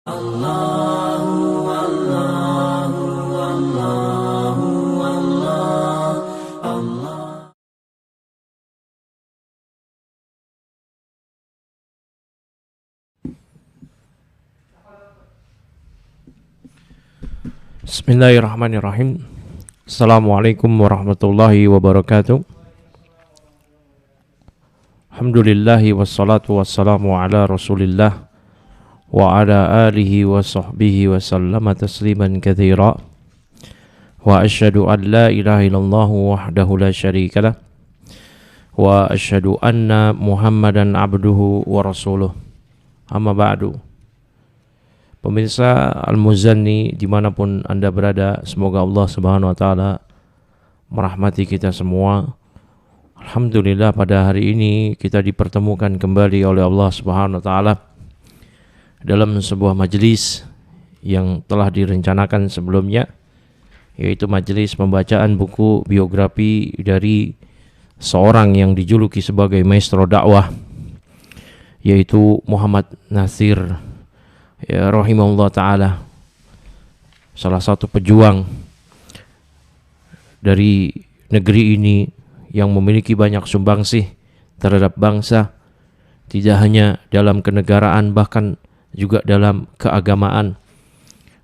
Allahu Allahu Allahu Allah Allah. Bismillahirrahmanirrahim. Assalamualaikum warahmatullahi wabarakatuh. Alhamdulillahi wassalatu wassalamu ala rasulillah wa ala alihi wa sahbihi wa sallama tasliman katsira. Wa asyhadu an la ilaha illallah wahdahu la syarika lah wa asyhadu anna Muhammadan abduhu wa rasuluh. Amma ba'du. Pemirsa Al-Muzanni dimanapun Anda berada, semoga Allah Subhanahu wa Ta'ala merahmati kita semua. Alhamdulillah, pada hari ini kita dipertemukan kembali oleh Allah Subhanahu wa Ta'ala dalam sebuah majelis yang telah direncanakan sebelumnya, yaitu majelis pembacaan buku biografi dari seorang yang dijuluki sebagai maestro dakwah, yaitu Muhammad Nasir, ya, rahimahullah ta'ala, salah satu pejuang dari negeri ini yang memiliki banyak sumbangsih terhadap bangsa, tidak hanya dalam kenegaraan, bahkan juga dalam keagamaan.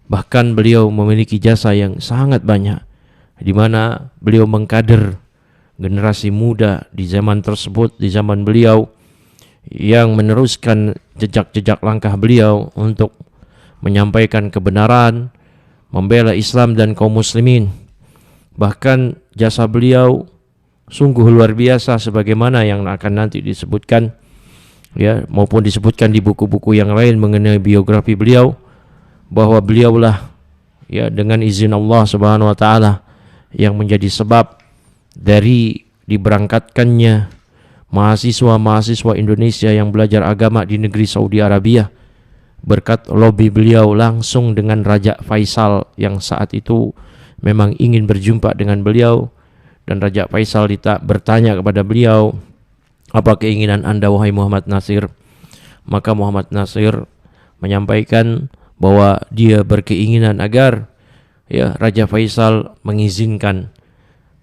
Bahkan beliau memiliki jasa yang sangat banyak, di mana beliau mengkader generasi muda di zaman tersebut, di zaman beliau, yang meneruskan jejak-jejak langkah beliau untuk menyampaikan kebenaran, membela Islam dan kaum muslimin. Bahkan jasa beliau sungguh luar biasa, sebagaimana yang akan nanti disebutkan, ya, maupun disebutkan di buku-buku yang lain mengenai biografi beliau, bahwa beliaulah, ya, dengan izin Allah Subhanahu wa Ta'ala yang menjadi sebab dari diberangkatkannya mahasiswa-mahasiswa Indonesia yang belajar agama di negeri Saudi Arabia, berkat lobby beliau langsung dengan Raja Faisal yang saat itu memang ingin berjumpa dengan beliau. Dan Raja Faisal bertanya kepada beliau, apa keinginan Anda wahai Muhammad Nasir? Maka Muhammad Nasir menyampaikan bahwa dia berkeinginan agar, ya, Raja Faisal mengizinkan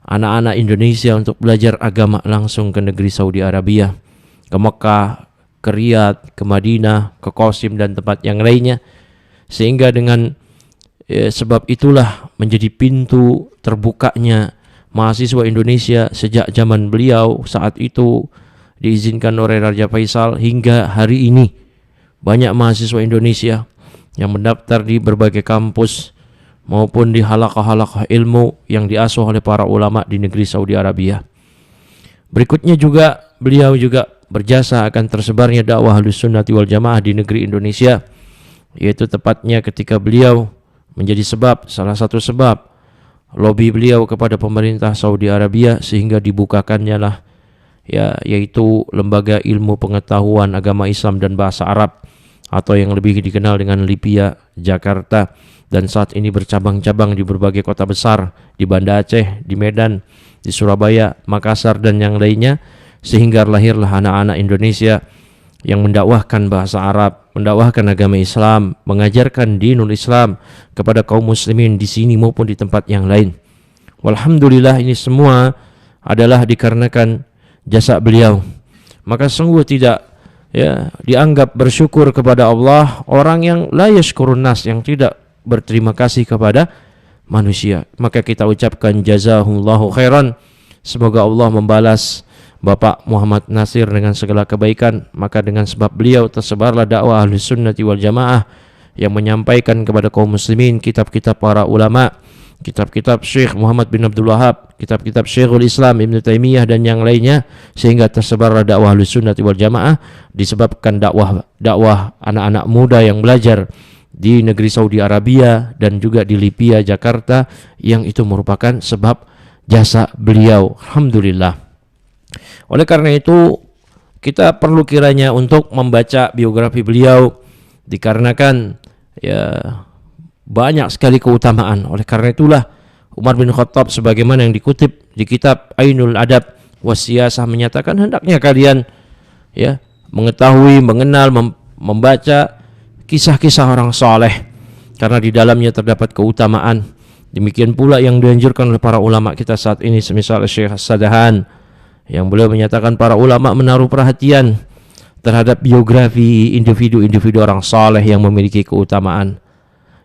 anak-anak Indonesia untuk belajar agama langsung ke negeri Saudi Arabia, ke Mekah, ke Riyadh, ke Madinah, ke Qasim dan tempat yang lainnya. Sehingga dengan sebab itulah menjadi pintu terbukanya mahasiswa Indonesia sejak zaman beliau saat itu diizinkan oleh Raja Faisal hingga hari ini. Banyak mahasiswa Indonesia yang mendaftar di berbagai kampus maupun di halaqah-halaqah ilmu yang diasuh oleh para ulama di negeri Saudi Arabia. Berikutnya juga beliau juga berjasa akan tersebarnya dakwah Ahlussunnati wal Jamaah di negeri Indonesia, yaitu tepatnya ketika beliau menjadi salah satu sebab lobby beliau kepada pemerintah Saudi Arabia sehingga dibukakannya lah, ya, yaitu Lembaga Ilmu Pengetahuan Agama Islam dan Bahasa Arab, atau yang lebih dikenal dengan LIPIA Jakarta, dan saat ini bercabang-cabang di berbagai kota besar, di Banda Aceh, di Medan, di Surabaya, Makassar dan yang lainnya, sehingga lahirlah anak-anak Indonesia yang mendakwahkan bahasa Arab, mendakwahkan agama Islam, mengajarkan dinul Islam kepada kaum muslimin di sini maupun di tempat yang lain. Walhamdulillah, ini semua adalah dikarenakan jasa beliau. Maka sungguh tidak, ya, dianggap bersyukur kepada Allah orang yang la yashkurun nas, yang tidak berterima kasih kepada manusia. Maka kita ucapkan jazahullahu khairan, semoga Allah membalas Bapak Muhammad Nasir dengan segala kebaikan. Maka dengan sebab beliau tersebarlah dakwah Ahlussunnati wal Jamaah yang menyampaikan kepada kaum muslimin kitab-kitab para ulama, kitab-kitab Syekh Muhammad bin Abdul Wahab, kitab-kitab Syekhul Islam Ibn Taimiyah dan yang lainnya, sehingga tersebarlah dakwah Ahlussunnati wal Jamaah disebabkan dakwah anak-anak muda yang belajar di negeri Saudi Arabia dan juga di LIPIA Jakarta, yang itu merupakan sebab jasa beliau. Alhamdulillah. Oleh karena itu kita perlu kiranya untuk membaca biografi beliau, dikarenakan, ya, banyak sekali keutamaan. Oleh karena itulah Umar bin Khattab, sebagaimana yang dikutip di kitab Ainul Adab Wasiyasah, menyatakan hendaknya kalian, ya, mengetahui, mengenal, membaca kisah-kisah orang saleh, karena di dalamnya terdapat keutamaan. Demikian pula yang dianjurkan oleh para ulama kita saat ini, semisal Syekh As-Sadahan, yang beliau menyatakan para ulama menaruh perhatian terhadap biografi individu-individu orang saleh yang memiliki keutamaan.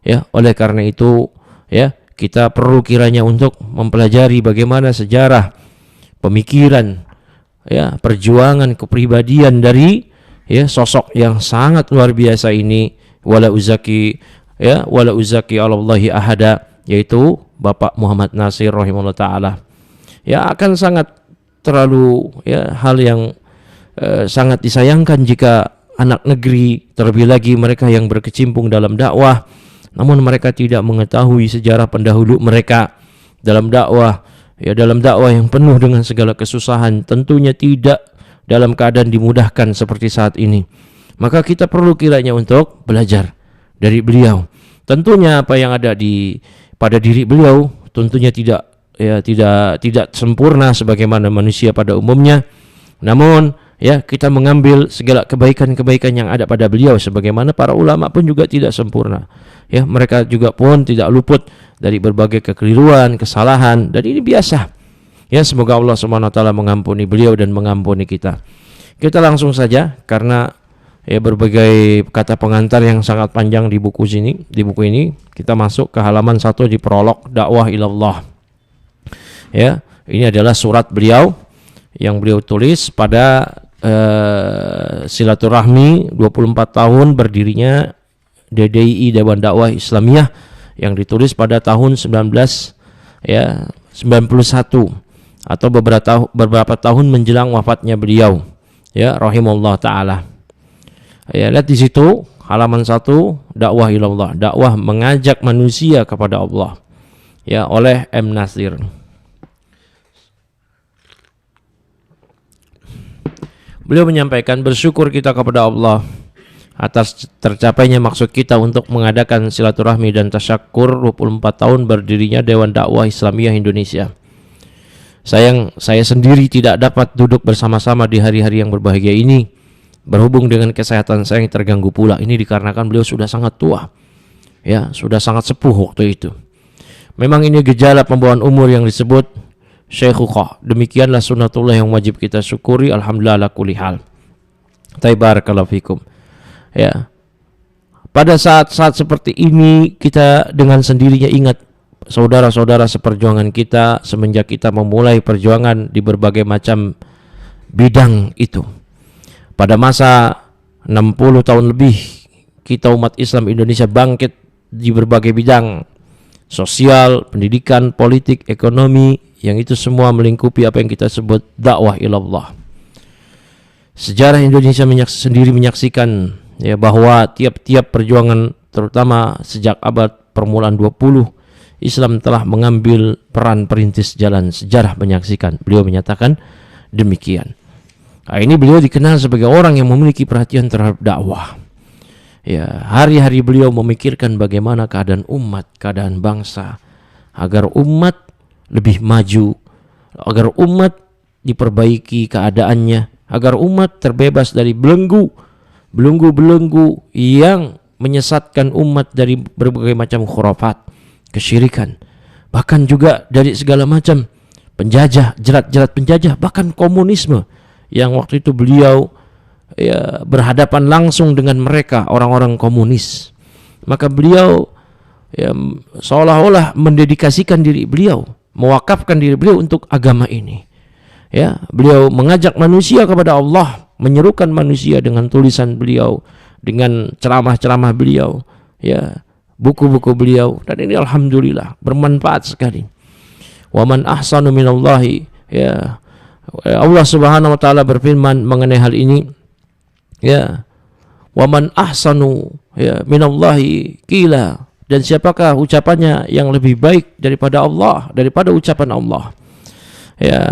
Ya, oleh karena itu, ya, kita perlu kiranya untuk mempelajari bagaimana sejarah, pemikiran, ya, perjuangan kepribadian dari, ya, sosok yang sangat luar biasa ini, wala uzaki alallahi ahada, yaitu Bapak Muhammad Nasir rahimahullah taala. Ya, akan sangat terlalu, ya, hal yang sangat disayangkan jika anak negeri, terlebih lagi mereka yang berkecimpung dalam dakwah, namun mereka tidak mengetahui sejarah pendahulu mereka dalam dakwah, ya, dalam dakwah yang penuh dengan segala kesusahan, tentunya tidak dalam keadaan dimudahkan seperti saat ini. Maka kita perlu kiranya untuk belajar dari beliau. Tentunya apa yang ada pada diri beliau tentunya tidak sempurna sebagaimana manusia pada umumnya. Namun, ya, kita mengambil segala kebaikan-kebaikan yang ada pada beliau, sebagaimana para ulama pun juga tidak sempurna. Ya, mereka juga pun tidak luput dari berbagai kekeliruan, kesalahan, dan ini biasa. Ya, semoga Allah Subhanahu wa taala mengampuni beliau dan mengampuni kita. Kita langsung saja, karena, ya, berbagai kata pengantar yang sangat panjang di buku ini, kita masuk ke halaman 1 di prolog dakwah ilallah. Ya, ini adalah surat beliau yang beliau tulis pada silaturahmi 24 tahun berdirinya DDI, Dewan Dakwah Islamiyah, yang ditulis pada tahun 1991 atau beberapa tahun menjelang wafatnya beliau, ya, rahimahullah taala. Ya, lihat di situ halaman 1, dakwah ilallah, dakwah mengajak manusia kepada Allah, ya, oleh M. Nasir. Beliau menyampaikan, bersyukur kita kepada Allah atas tercapainya maksud kita untuk mengadakan silaturahmi dan tasyakur 24 tahun berdirinya Dewan Dakwah Islamiyah Indonesia. Sayang, saya sendiri tidak dapat duduk bersama-sama di hari-hari yang berbahagia ini, berhubung dengan kesehatan saya yang terganggu pula. Ini dikarenakan beliau sudah sangat tua, ya, sudah sangat sepuh waktu itu. Memang ini gejala pembawaan umur yang disebut syaikhukah. Demikianlah sunnatullah yang wajib kita syukuri. Alhamdulillah ala kulli hal. Barakallahu fikum. Ya, pada saat-saat seperti ini kita dengan sendirinya ingat saudara-saudara seperjuangan kita semenjak kita memulai perjuangan di berbagai macam bidang itu. Pada masa 60 tahun lebih kita umat Islam Indonesia bangkit di berbagai bidang, sosial, pendidikan, politik, ekonomi, yang itu semua melingkupi apa yang kita sebut dakwah ilallah. Sejarah Indonesia sendiri menyaksikan, ya, bahwa tiap-tiap perjuangan, terutama sejak abad permulaan 20, Islam telah mengambil peran perintis jalan. Sejarah menyaksikan, beliau menyatakan demikian. Nah, ini beliau dikenal sebagai orang yang memiliki perhatian terhadap dakwah. Ya, hari-hari beliau memikirkan bagaimana keadaan umat, keadaan bangsa, agar umat lebih maju, agar umat diperbaiki keadaannya, agar umat terbebas dari belenggu-belenggu yang menyesatkan umat dari berbagai macam khurafat, kesyirikan, bahkan juga dari segala macam penjajah, jerat-jerat penjajah, bahkan komunisme yang waktu itu beliau, ya, berhadapan langsung dengan mereka, orang-orang komunis. Maka beliau, ya, seolah-olah mendedikasikan diri beliau, mewakafkan diri beliau untuk agama ini. Ya, beliau mengajak manusia kepada Allah, menyerukan manusia dengan tulisan beliau, dengan ceramah-ceramah beliau, ya, buku-buku beliau, dan ini alhamdulillah bermanfaat sekali. Wa man ahsanu minallahi, ya, Allah Subhanahu wa taala berfirman mengenai hal ini, ya, wa man ahsanu, ya, minallahi qila, dan siapakah ucapannya yang lebih baik daripada Allah, daripada ucapan Allah. Ya,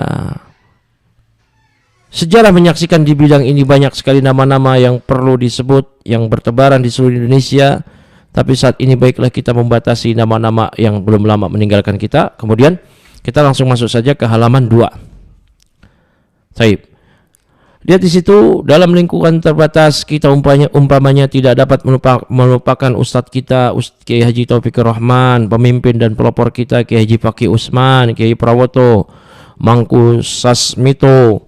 sejarah menyaksikan di bidang ini banyak sekali nama-nama yang perlu disebut, yang bertebaran di seluruh Indonesia. Tapi saat ini baiklah kita membatasi nama-nama yang belum lama meninggalkan kita. Kemudian kita langsung masuk saja ke halaman 2. Baik. Lihat di situ, dalam lingkungan terbatas kita umpamanya tidak dapat melupakan ustadz kita, Kiai Haji Taufikur Rahman, pemimpin dan pelopor kita Kiai Haji Fakih Usman, Kiai Prawoto, Mangku Sasmito,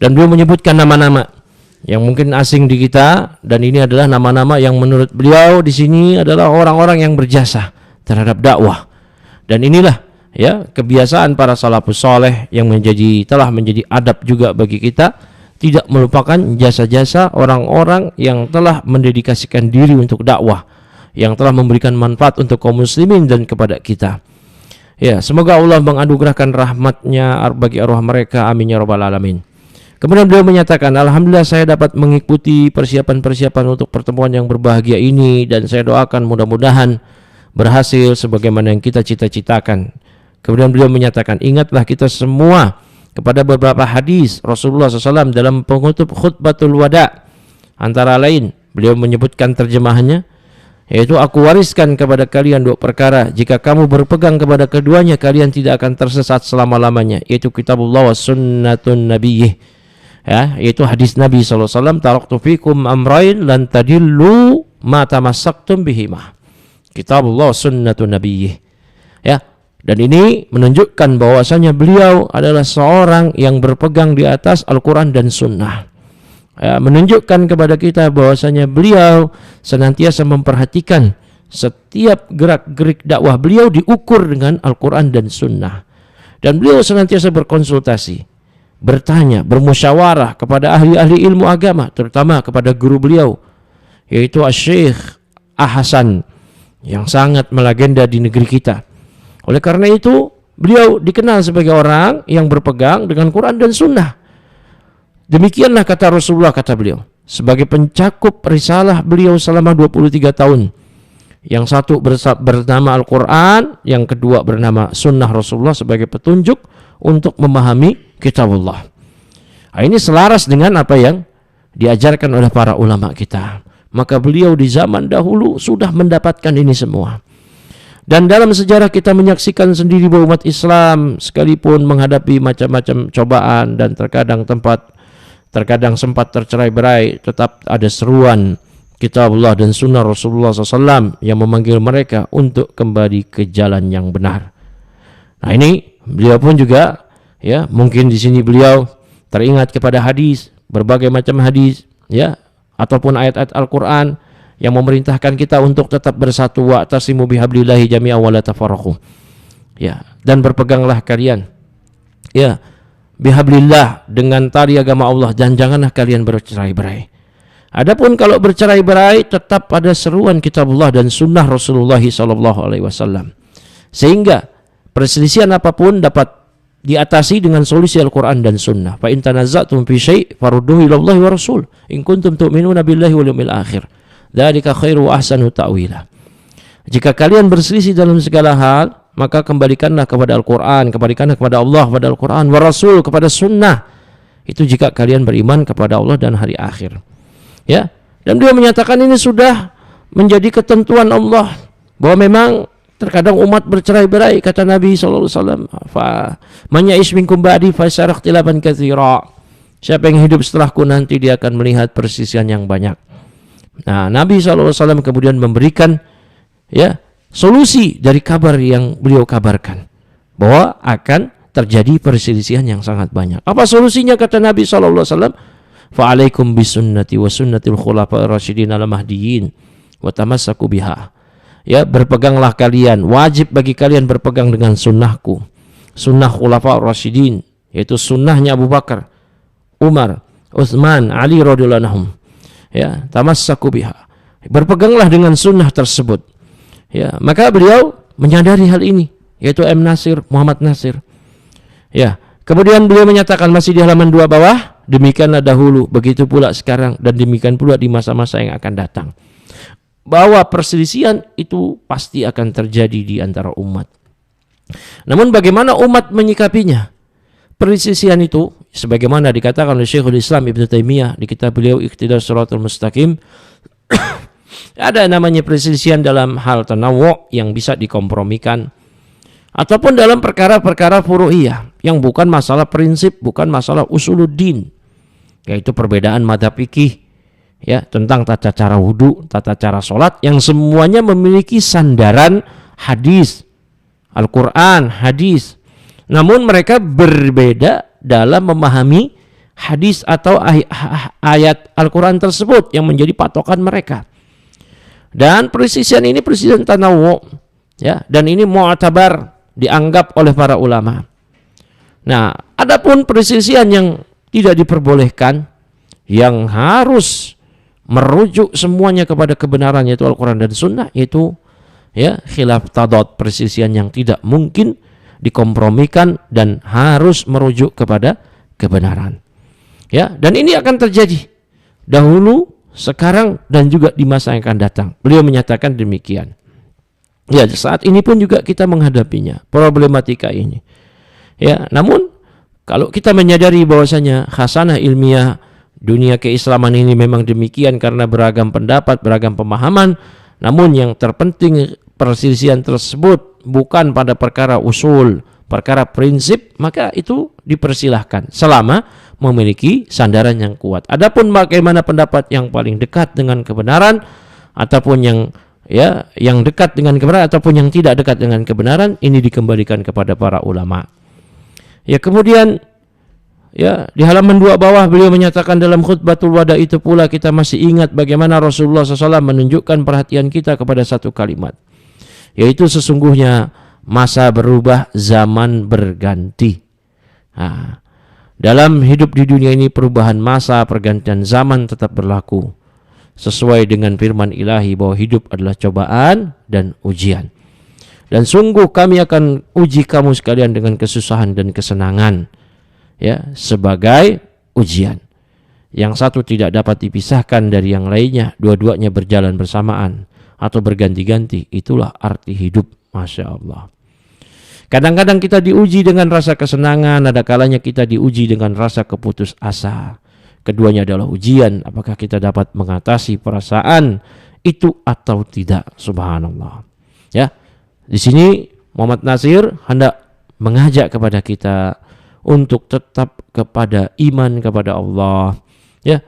dan beliau menyebutkan nama-nama yang mungkin asing di kita, dan ini adalah nama-nama yang menurut beliau di sini adalah orang-orang yang berjasa terhadap dakwah. Dan inilah ya kebiasaan para salafus saleh yang telah menjadi adab juga bagi kita, tidak melupakan jasa-jasa orang-orang yang telah mendedikasikan diri untuk dakwah, yang telah memberikan manfaat untuk kaum muslimin dan kepada kita. Ya, semoga Allah menganugerahkan rahmatnya bagi arwah mereka, amin ya rabbal alamin. Kemudian beliau menyatakan, alhamdulillah saya dapat mengikuti persiapan-persiapan untuk pertemuan yang berbahagia ini, dan saya doakan mudah-mudahan berhasil sebagaimana yang kita cita-citakan. Kemudian beliau menyatakan, ingatlah kita semua kepada beberapa hadis Rasulullah SAW dalam penutup khutbatul wada. Antara lain beliau menyebutkan terjemahannya, yaitu aku wariskan kepada kalian dua perkara, jika kamu berpegang kepada keduanya kalian tidak akan tersesat selama-lamanya, yaitu kitabullah wa sunnatun nabiyyih, ya, yaitu hadis Nabi SAW, taraktu fikum amrain lan tadillu ma tamassaktum bihima, kitabullah wa sunnatun nabiyyih, ya. Dan ini menunjukkan bahwasanya beliau adalah seorang yang berpegang di atas Al-Quran dan Sunnah. Ya, menunjukkan kepada kita bahwasanya beliau senantiasa memperhatikan setiap gerak-gerik dakwah beliau diukur dengan Al-Quran dan Sunnah. Dan beliau senantiasa berkonsultasi, bertanya, bermusyawarah kepada ahli-ahli ilmu agama, terutama kepada guru beliau, yaitu Syekh Ahsan, yang sangat melegenda di negeri kita. Oleh karena itu, beliau dikenal sebagai orang yang berpegang dengan Quran dan Sunnah. Demikianlah kata Rasulullah, kata beliau, sebagai pencakup risalah beliau selama 23 tahun. Yang satu bernama Al-Quran, yang kedua bernama Sunnah Rasulullah sebagai petunjuk untuk memahami kitabullah. Nah, ini selaras dengan apa yang diajarkan oleh para ulama kita. Maka beliau di zaman dahulu sudah mendapatkan ini semua. Dan dalam sejarah kita menyaksikan sendiri bahwa umat Islam sekalipun menghadapi macam-macam cobaan dan terkadang sempat tercerai-berai, tetap ada seruan kitabullah dan sunnah Rasulullah SAW yang memanggil mereka untuk kembali ke jalan yang benar. Nah, ini beliau pun juga, ya, mungkin di sini beliau teringat kepada hadis, berbagai macam hadis, ya, ataupun ayat-ayat Al-Quran yang memerintahkan kita untuk tetap bersatu, wa'tasimu bihablillahi jami'an wa la tafarraqu. Ya, dan berpeganglah kalian, ya, bihablillah, dengan tali agama Allah, dan janganlah kalian bercerai-berai. Adapun kalau bercerai-berai tetap pada seruan kitabullah dan sunnah Rasulullah SAW. Sehingga perselisihan apapun dapat diatasi dengan solusi Al-Quran dan Sunnah. Fa in tanazza'tum fi syai' farudduhu ila Allah wa Rasul in kuntum tu'minuna billahi wal yawmil akhir. Dzalika khairu wa ahsanu ta'wila. Jika kalian berselisih dalam segala hal, maka kembalikanlah kepada Al-Quran, kembalikanlah kepada Allah, kepada Al-Quran, wa Rasul, kepada Sunnah. Itu jika kalian beriman kepada Allah dan hari akhir. Ya, dan beliau menyatakan ini sudah menjadi ketentuan Allah, bahwa memang terkadang umat bercerai-berai, kata Nabi SAW. Fa man ya'ish minkum ba'di fa sayara ikhtilafan katsira. Siapa yang hidup setelahku nanti dia akan melihat perselisihan yang banyak. Nah, Nabi SAW kemudian memberikan, ya, solusi dari kabar yang beliau kabarkan, bahwa akan terjadi perselisihan yang sangat banyak. Apa solusinya, kata Nabi SAW? Fa'alaikum bisunnati wa sunnatil khulafa'ir rasyidin al-mahdiyyin wa tamassaku biha. Ya, berpeganglah kalian, wajib bagi kalian berpegang dengan sunnahku, sunnah khulafa'ir rasyidin, yaitu sunnahnya Abu Bakar, Umar, Utsman, Ali radhiyallahu anhum. Ya, tamassaku biha, berpeganglah dengan sunnah tersebut. Ya, maka beliau menyadari hal ini, yaitu Muhammad Nasir. Ya, kemudian beliau menyatakan masih di halaman 2 bawah, demikianlah dahulu, begitu pula sekarang, dan demikian pula di masa-masa yang akan datang. Bahwa perselisihan itu pasti akan terjadi di antara umat. Namun bagaimana umat menyikapinya? Perselisihan itu, sebagaimana dikatakan oleh Syekhul Islam Ibnu Taimiyah di kitab beliau Iqtidas Shiratal Mustaqim, ada namanya perselisihan dalam hal tanawwu' yang bisa dikompromikan, ataupun dalam perkara-perkara furu'iyah yang bukan masalah prinsip, bukan masalah usuluddin. yaitu perbedaan madzhab fikih ya tentang tata cara wudhu, tata cara sholat yang semuanya memiliki sandaran hadis, Al-Quran, hadis. Namun mereka berbeda dalam memahami hadis atau ayat Al-Quran tersebut yang menjadi patokan mereka. Dan perselisihan ini perselisihan tanawu ya, dan ini mu'tabar, dianggap oleh para ulama. Nah, adapun perselisihan yang tidak diperbolehkan, yang harus merujuk semuanya kepada kebenaran yaitu Al-Quran dan Sunnah, yaitu ya khilaf tadad, perselisihan yang tidak mungkin dikompromikan dan harus merujuk kepada kebenaran. Ya, dan ini akan terjadi dahulu, sekarang, dan juga di masa yang akan datang. Beliau menyatakan demikian. Ya, saat ini pun juga kita menghadapinya, problematika ini. Ya, namun kalau kita menyadari bahwasanya khasanah ilmiah dunia keislaman ini memang demikian karena beragam pendapat, beragam pemahaman, namun yang terpenting perselisihan tersebut bukan pada perkara usul, perkara prinsip, maka itu dipersilahkan selama memiliki sandaran yang kuat. Adapun bagaimana pendapat yang paling dekat dengan kebenaran ataupun yang dekat dengan kebenaran ataupun yang tidak dekat dengan kebenaran, ini dikembalikan kepada para ulama. Ya, kemudian ya di halaman 2 bawah beliau menyatakan dalam khutbatul wada itu pula kita masih ingat bagaimana Rasulullah SAW menunjukkan perhatian kita kepada satu kalimat, yaitu sesungguhnya masa berubah, zaman berganti. Nah, dalam hidup di dunia ini perubahan masa, pergantian zaman tetap berlaku sesuai dengan firman ilahi bahwa hidup adalah cobaan dan ujian. Dan sungguh kami akan uji kamu sekalian dengan kesusahan dan kesenangan ya sebagai ujian. Yang satu tidak dapat dipisahkan dari yang lainnya, dua-duanya berjalan bersamaan atau berganti-ganti. Itulah arti hidup. Masya Allah. Kadang-kadang kita diuji dengan rasa kesenangan, ada kalanya kita diuji dengan rasa keputus asa. Keduanya adalah ujian, apakah kita dapat mengatasi perasaan itu atau tidak. Subhanallah. Ya, di sini Muhammad Nasir hendak mengajak kepada kita untuk tetap kepada iman kepada Allah, ya,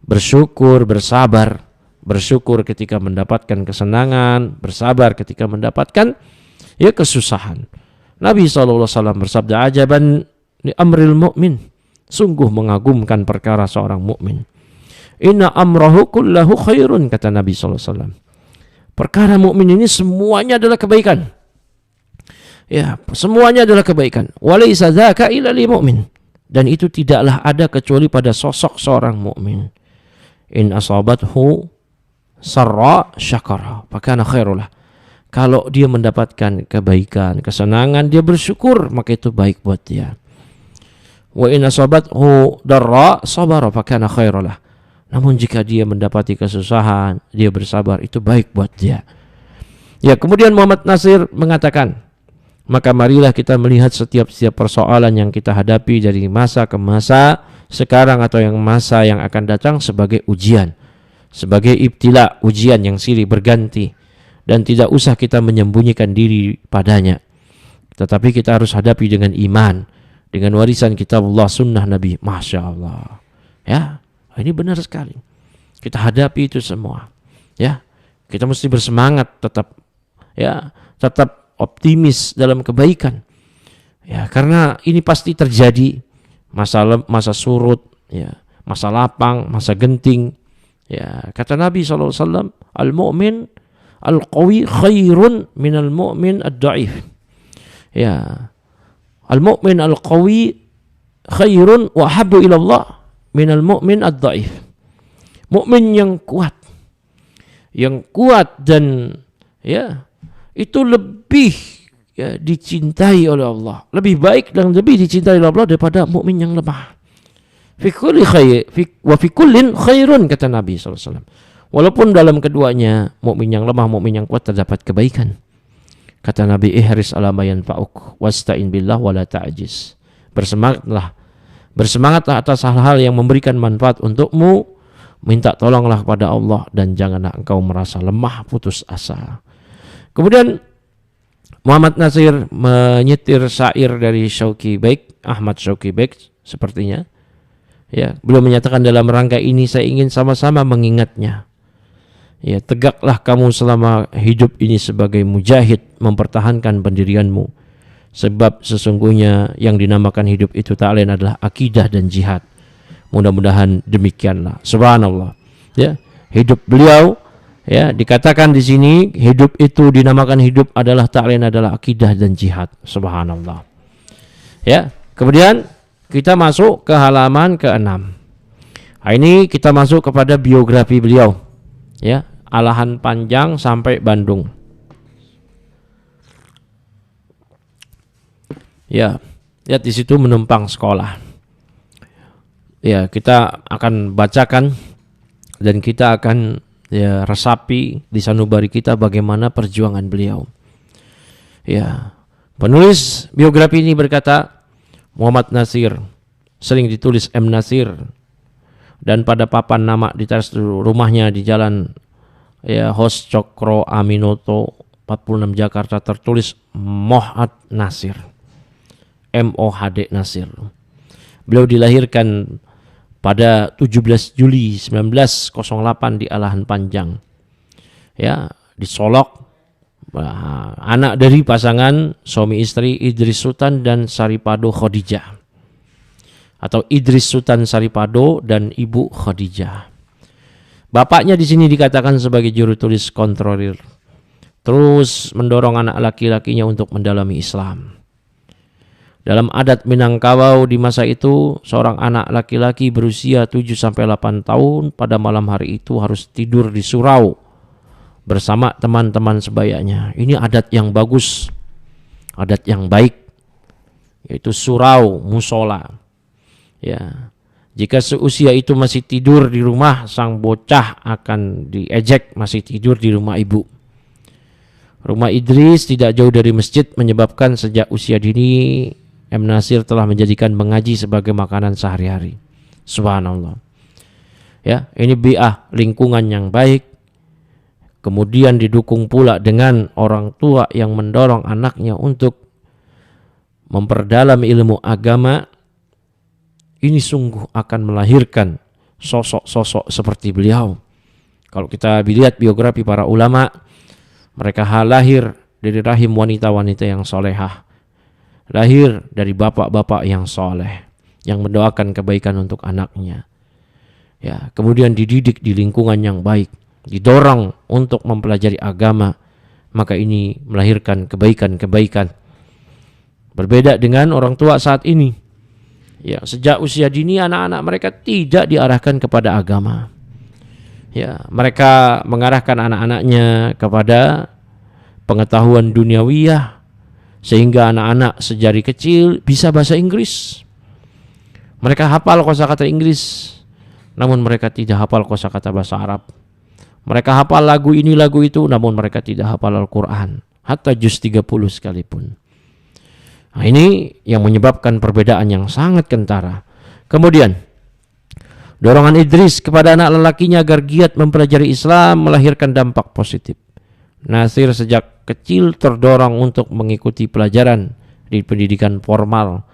bersyukur, bersabar, bersyukur ketika mendapatkan kesenangan, bersabar ketika mendapatkan ya kesusahan. Nabi SAW bersabda, ajaban li amril mu'min, sungguh mengagumkan perkara seorang mukmin. Inna amrahu kullahu khairun, kata Nabi SAW. Perkara mukmin ini semuanya adalah kebaikan. Ya, semuanya adalah kebaikan. Walaysa dzaka illa lil mu'min, dan itu tidaklah ada kecuali pada sosok seorang mukmin. In asabathu sarra syakara fakana khairulah. Kalau dia mendapatkan kebaikan, kesenangan, dia bersyukur, maka itu baik buat dia. Wa in asabathu darra sabara fakana khairulah. Namun jika dia mendapati kesusahan, dia bersabar, itu baik buat dia. Ya, kemudian Muhammad Nasir mengatakan, maka marilah kita melihat setiap persoalan yang kita hadapi dari masa ke masa sekarang atau yang masa yang akan datang sebagai ujian, sebagai ibtila, ujian yang silih berganti, dan tidak usah kita menyembunyikan diri padanya, tetapi kita harus hadapi dengan iman, dengan warisan kitabullah, sunnah Nabi. Masya Allah. Ya, ini benar sekali. Kita hadapi itu semua. Ya, kita mesti bersemangat tetap, ya, tetap optimis dalam kebaikan. Ya, karena ini pasti terjadi masa surut, ya, masa lapang, masa genting. Ya, kata Nabi SAW, al-mu'min al-qawi khairun minal mu'min ad-da'if. Ya, al-mu'min al-qawi khairun wa habbu ilallah minal mu'min ad-da'if. Mukmin yang kuat dan ya itu lebih ya dicintai oleh Allah, lebih baik dan lebih dicintai oleh Allah daripada mukmin yang lemah. Fi kulli khair wa fi kullin khairun, kata Nabi SAW. Walaupun dalam keduanya, mukmin yang lemah, mukmin yang kuat, terdapat kebaikan. Kata Nabi, ihris ala ma yanfa'uk wasta'in billah wa la ta'jiz. Bersemangatlah atas hal-hal yang memberikan manfaat untukmu, minta tolonglah kepada Allah dan janganlah engkau merasa lemah, putus asa. Kemudian Muhammad Nasir menyetir syair dari Syauqi Baik, Ahmad Syauqi Baik sepertinya. Ya, beliau menyatakan dalam rangka ini saya ingin sama-sama mengingatnya. Ya, tegaklah kamu selama hidup ini sebagai mujahid mempertahankan pendirianmu. Sebab sesungguhnya yang dinamakan hidup itu tak lain adalah akidah dan jihad. Mudah-mudahan demikianlah. Subhanallah. Ya, hidup beliau ya dikatakan di sini hidup itu dinamakan hidup adalah tak lain adalah akidah dan jihad. Subhanallah. Ya, kemudian kita masuk ke halaman ke-6. Nah, ini kita masuk kepada biografi beliau. Ya, Alahan Panjang sampai Bandung. Ya, lihat di situ menumpang sekolah. Ya, kita akan bacakan dan kita akan ya resapi di sanubari kita bagaimana perjuangan beliau. Ya, penulis biografi ini berkata Muhammad Nasir, sering ditulis M. Nasir, dan pada papan nama di atas rumahnya di jalan ya Hos Cokro Aminoto 46 Jakarta tertulis Mohad Nasir, MOHD Nasir. Beliau dilahirkan pada 17 Juli 1908 di Alahan Panjang. Ya, di Solok. Anak dari pasangan suami istri Idris Sultan dan Saripado Khadijah. Atau Idris Sultan Saripado dan Ibu Khadijah. Bapaknya di sini dikatakan sebagai juru tulis kontrolir. Terus mendorong anak laki-lakinya untuk mendalami Islam. Dalam adat Minangkabau di masa itu, seorang anak laki-laki berusia 7-8 tahun pada malam hari itu harus tidur di surau bersama teman-teman sebayanya. Ini adat yang bagus, adat yang baik, yaitu surau, musola. Ya, jika seusia itu masih tidur di rumah, sang bocah akan diejek masih tidur di rumah ibu. Rumah Idris tidak jauh dari masjid, menyebabkan sejak usia dini M. Nasir telah menjadikan mengaji sebagai makanan sehari-hari. Subhanallah. Ya, ini bi'ah, lingkungan yang baik. Kemudian didukung pula dengan orang tua yang mendorong anaknya untuk memperdalam ilmu agama. Ini sungguh akan melahirkan sosok-sosok seperti beliau. Kalau kita lihat biografi para ulama, mereka lahir dari rahim wanita-wanita yang solehah. Lahir dari bapak-bapak yang soleh, yang mendoakan kebaikan untuk anaknya. Ya, kemudian dididik di lingkungan yang baik, didorong untuk mempelajari agama, maka ini melahirkan kebaikan-kebaikan. Berbeda dengan orang tua saat ini. Ya, sejak usia dini anak-anak mereka tidak diarahkan kepada agama. Ya, mereka mengarahkan anak-anaknya kepada pengetahuan duniawiyah, sehingga anak-anak sejari kecil bisa bahasa Inggris. Mereka hafal kosakata Inggris, namun mereka tidak hafal kosakata bahasa Arab. Mereka hafal lagu ini lagu itu, namun mereka tidak hafal Al-Quran, hatta juz 30 sekalipun. Nah, ini yang menyebabkan perbedaan yang sangat kentara. Kemudian dorongan Idris kepada anak lelakinya agar giat mempelajari Islam melahirkan dampak positif. Nasir sejak kecil terdorong untuk mengikuti pelajaran di pendidikan formal.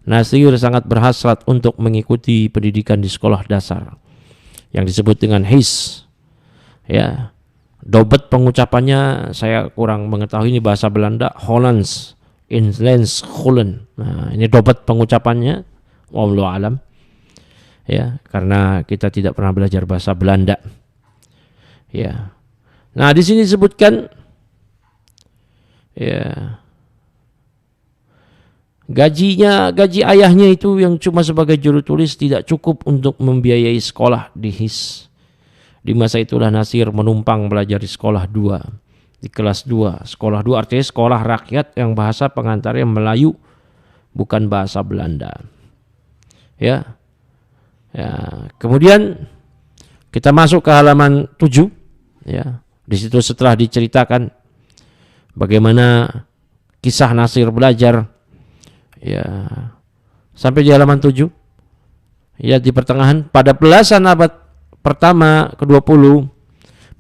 Nasir sangat berhasrat untuk mengikuti pendidikan di sekolah dasar yang disebut dengan HIS. Ya, dobet pengucapannya saya kurang mengetahui, ini bahasa Belanda, Hollands, Inlands, Holland. Nah, ini dobet pengucapannya, wallahu alam. Ya, karena kita tidak pernah belajar bahasa Belanda. Ya. Nah, di sini disebutkan ya gaji ayahnya itu yang cuma sebagai juru tulis tidak cukup untuk membiayai sekolah di HIS. Di masa itulah Nasir menumpang belajar di sekolah 2, di kelas 2. Sekolah 2 artinya sekolah rakyat yang bahasa pengantarnya Melayu, bukan bahasa Belanda. Ya. Ya, kemudian kita masuk ke halaman 7 ya. Di situ setelah diceritakan bagaimana kisah Nasir belajar ya sampai di halaman 7. Ya, di pertengahan pada belasan abad pertama ke-20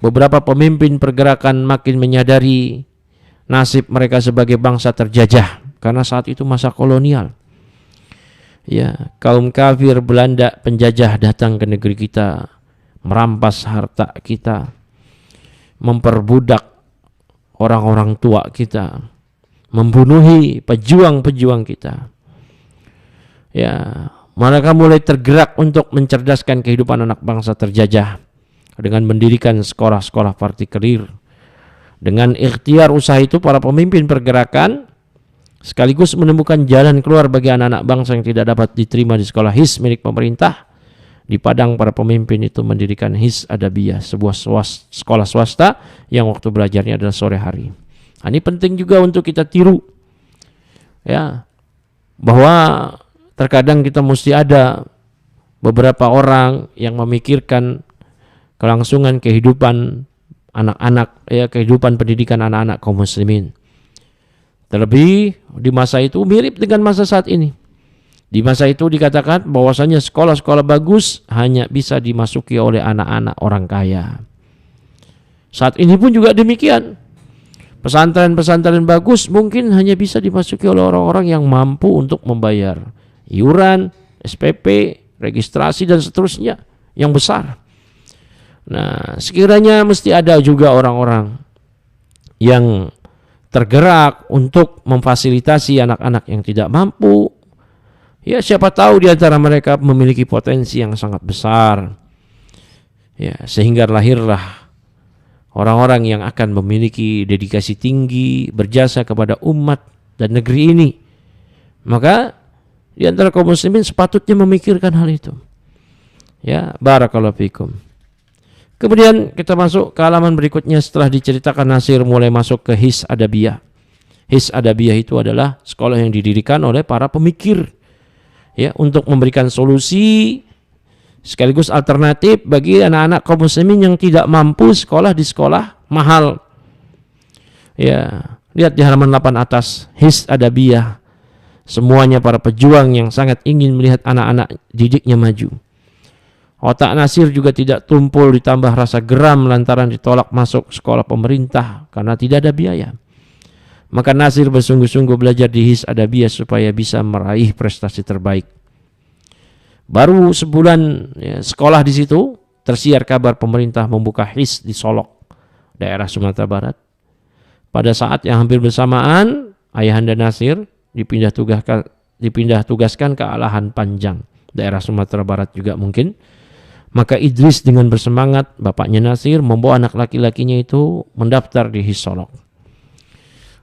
beberapa pemimpin pergerakan makin menyadari nasib mereka sebagai bangsa terjajah karena saat itu masa kolonial. Ya, kaum kafir Belanda penjajah datang ke negeri kita, merampas harta kita, memperbudak orang-orang tua kita, membunuhi pejuang-pejuang kita. Ya, mereka mulai tergerak untuk mencerdaskan kehidupan anak bangsa terjajah dengan mendirikan sekolah-sekolah partikelir. Dengan ikhtiar usaha itu, para pemimpin pergerakan sekaligus menemukan jalan keluar bagi anak-anak bangsa yang tidak dapat diterima di sekolah his milik pemerintah. Di Padang, para pemimpin itu mendirikan His Adabiyah, sebuah sekolah swasta yang waktu belajarnya adalah sore hari. Nah, ini penting juga untuk kita tiru, ya, bahwa terkadang kita mesti ada beberapa orang yang memikirkan kelangsungan kehidupan anak-anak, ya, kehidupan pendidikan anak-anak kaum muslimin. Terlebih di masa itu mirip dengan masa saat ini. Di masa itu dikatakan bahwasanya sekolah-sekolah bagus hanya bisa dimasuki oleh anak-anak orang kaya. Saat ini pun juga demikian. Pesantren-pesantren bagus mungkin hanya bisa dimasuki oleh orang-orang yang mampu untuk membayar iuran, SPP, registrasi dan seterusnya yang besar. Nah, sekiranya mesti ada juga orang-orang yang tergerak untuk memfasilitasi anak-anak yang tidak mampu. Ya, siapa tahu di antara mereka memiliki potensi yang sangat besar. Ya, sehingga lahirlah orang-orang yang akan memiliki dedikasi tinggi, berjasa kepada umat dan negeri ini. Maka di antara kaum muslimin sepatutnya memikirkan hal itu. Ya, barakallahu fikum. Kemudian kita masuk ke halaman berikutnya setelah diceritakan Nasir mulai masuk ke His Adabiyah. His Adabiyah itu adalah sekolah yang didirikan oleh para pemikir, ya, untuk memberikan solusi sekaligus alternatif bagi anak-anak kaum muslimin yang tidak mampu sekolah di sekolah mahal. Ya, lihat di halaman 8 atas, His Adabiyah. Semuanya para pejuang yang sangat ingin melihat anak-anak didiknya maju. Otak Nasir juga tidak tumpul, ditambah rasa geram lantaran ditolak masuk sekolah pemerintah karena tidak ada biaya. Maka Nasir bersungguh-sungguh belajar di His Adabiyah supaya bisa meraih prestasi terbaik. Baru sebulan, ya, sekolah di situ, tersiar kabar pemerintah membuka His di Solok, daerah Sumatera Barat. Pada saat yang hampir bersamaan, ayahanda Nasir dipindah tugaskan ke Alahan Panjang, daerah Sumatera Barat juga mungkin. Maka Idris dengan bersemangat, bapaknya Nasir membawa anak laki-lakinya itu mendaftar di His Solok.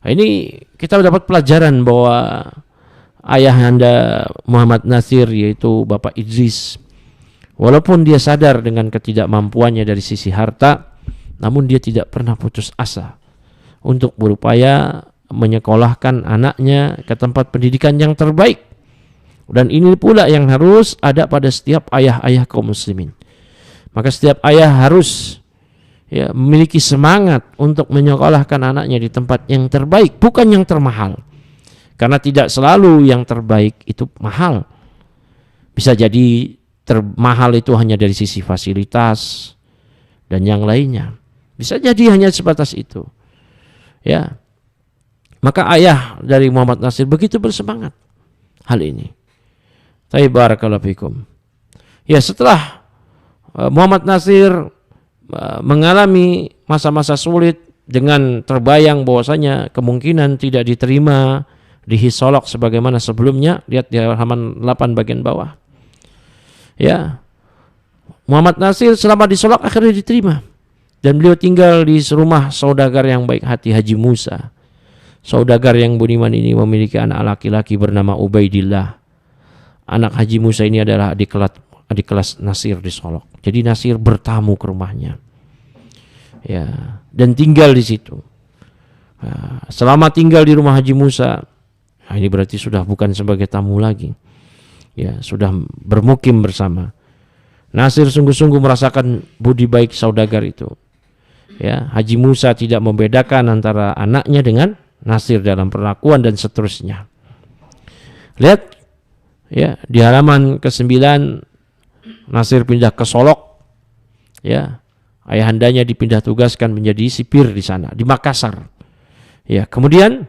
Nah, ini kita dapat pelajaran bahwa ayahanda Muhammad Nasir, yaitu Bapak Idris, walaupun dia sadar dengan ketidakmampuannya dari sisi harta, namun dia tidak pernah putus asa untuk berupaya menyekolahkan anaknya ke tempat pendidikan yang terbaik. Dan ini pula yang harus ada pada setiap ayah-ayah kaum muslimin. Maka setiap ayah harus, ya, memiliki semangat untuk menyekolahkan anaknya di tempat yang terbaik, bukan yang termahal. Karena tidak selalu yang terbaik itu mahal. Bisa jadi termahal itu hanya dari sisi fasilitas dan yang lainnya. Bisa jadi hanya sebatas itu. Ya. Maka ayah dari Muhammad Nasir begitu bersemangat hal ini. Barakallahu fikum. Ya, setelah Muhammad Nasir mengalami masa-masa sulit dengan terbayang bahwasanya kemungkinan tidak diterima di His Solok sebagaimana sebelumnya, lihat di halaman 8 bagian bawah. Ya. Muhammad Nasir selama di Solok akhirnya diterima dan beliau tinggal di rumah saudagar yang baik hati, Haji Musa. Saudagar yang budiman ini memiliki anak laki-laki bernama Ubaidillah. Anak Haji Musa ini adalah adik kelas Nasir di Solok. Jadi Nasir bertamu ke rumahnya, ya, dan tinggal di situ. Selama tinggal di rumah Haji Musa, ini berarti sudah bukan sebagai tamu lagi, ya, sudah bermukim bersama. Nasir sungguh-sungguh merasakan budi baik saudagar itu. Ya, Haji Musa tidak membedakan antara anaknya dengan Nasir dalam perlakuan dan seterusnya. Lihat, ya, di halaman ke-9 Nasir pindah ke Solok, ya, ayahandanya dipindah tugaskan menjadi sipir di sana, di Makassar. Ya, kemudian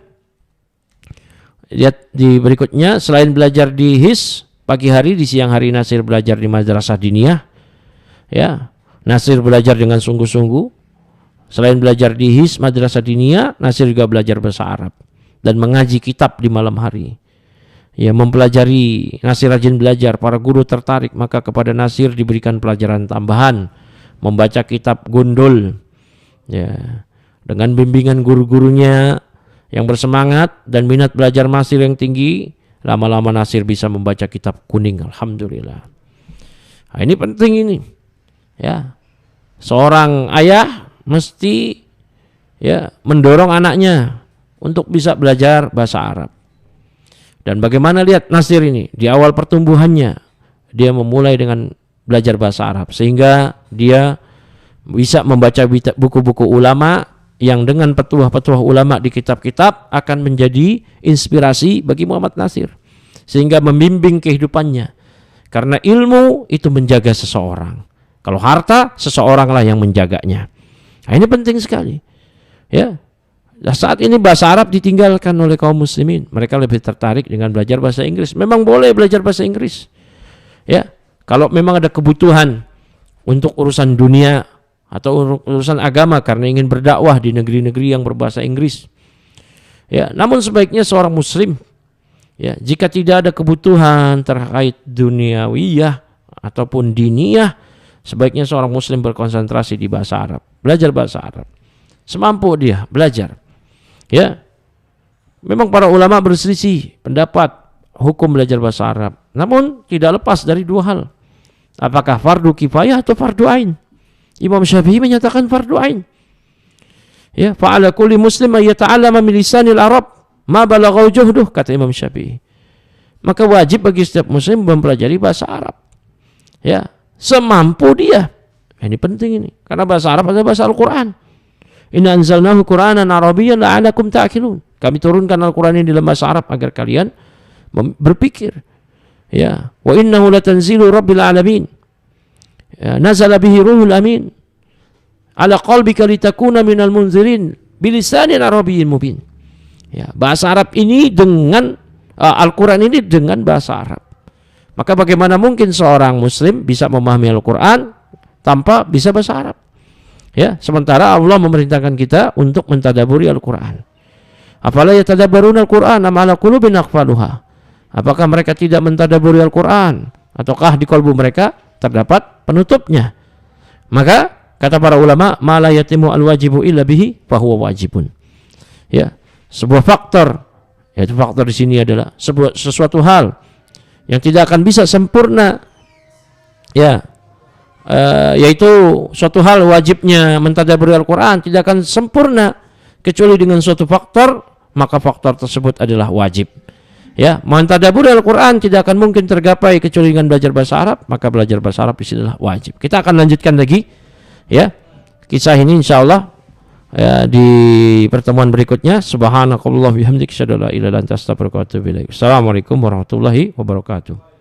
lihat di berikutnya, selain belajar di His, Pagi hari, di siang hari Nasir belajar di madrasah diniyah. Ya, Nasir belajar dengan sungguh-sungguh. Selain belajar di HIS madrasah diniyah, Nasir juga belajar bahasa Arab dan mengaji kitab di malam hari. Ya, mempelajari, Nasir rajin belajar, para guru tertarik, maka kepada Nasir diberikan pelajaran tambahan, membaca kitab gundul. Ya, dengan bimbingan guru-gurunya yang bersemangat dan minat belajar Nasir yang tinggi, lama-lama Nasir bisa membaca kitab kuning, alhamdulillah. Nah, ini penting ini. Ya. Seorang ayah mesti ya mendorong anaknya untuk bisa belajar bahasa Arab. Dan bagaimana lihat Nasir ini di awal pertumbuhannya, dia memulai dengan belajar bahasa Arab sehingga dia bisa membaca buku-buku ulama yang dengan petuah-petuah ulama di kitab-kitab akan menjadi inspirasi bagi Muhammad Nasir sehingga membimbing kehidupannya. Karena ilmu itu menjaga seseorang. Kalau harta, seseoranglah yang menjaganya. Nah, ini penting sekali. Ya. Saat ini bahasa Arab ditinggalkan oleh kaum muslimin. Mereka lebih tertarik dengan belajar bahasa Inggris. Memang boleh belajar bahasa Inggris. Ya. Kalau memang ada kebutuhan untuk urusan dunia atau urusan agama karena ingin berdakwah di negeri-negeri yang berbahasa Inggris. Ya, namun sebaiknya seorang muslim ya, jika tidak ada kebutuhan terkait duniawiyah ataupun diniyah, sebaiknya seorang muslim berkonsentrasi di bahasa Arab, belajar bahasa Arab. Semampu dia belajar. Ya. Memang para ulama berselisih pendapat hukum belajar bahasa Arab. Namun tidak lepas dari dua hal. Apakah fardu kifayah atau fardu ain? Imam Syafi'i menyatakan fardu ain. Ya, fa'ala kulli muslim ay yata'allama min lisanil Arab ma balagha juhduh, kata Imam Syafi'i. Maka wajib bagi setiap muslim mempelajari bahasa Arab. Ya, semampu dia. Ini penting ini, karena bahasa Arab adalah bahasa Al-Qur'an. Inna anzalnahu Qur'anan Arabiyyan la'allakum ta'qilun. Kami turunkan Al-Qur'an ini dalam bahasa Arab agar kalian berpikir. Ya, wa innahu latanzilu rabbil alamin. Ya, nazala bihi ruhul amin ala qalbika litakuna minal munzirin bilisanin arabiyyin mubin. Ya, bahasa Arab ini dengan Al-Qur'an ini dengan bahasa Arab. Maka bagaimana mungkin seorang muslim bisa memahami Al-Qur'an tanpa bisa bahasa Arab? Ya, sementara Allah memerintahkan kita untuk mentadaburi Al-Qur'an. Afala yatadabbaruna Al-Qur'an am ala qulubin aqfaluha? Apakah mereka tidak mentadaburi Al-Qur'an ataukah di kalbu mereka terdapat penutupnya? Maka kata para ulama, ma la yatimu al-wajibu illa bihi fa huwa wajibun. Ya, sebuah faktor, yaitu faktor di sini adalah sesuatu hal yang tidak akan bisa sempurna, ya, yaitu suatu hal wajibnya mentadaburi Al-Qur'an tidak akan sempurna kecuali dengan suatu faktor, maka faktor tersebut adalah wajib. Ya, mentadaburi Al-Qur'an tidak akan mungkin tergapai kecuali dengan belajar bahasa Arab, maka belajar bahasa Arab adalah wajib. Kita akan lanjutkan lagi ya kisah ini insyaallah ya, di pertemuan berikutnya. Subhanakallah bihamdika asyhadu an la ilaha illa anta astaghfiruka wa atubu ilaik. Assalamualaikum warahmatullahi wabarakatuh.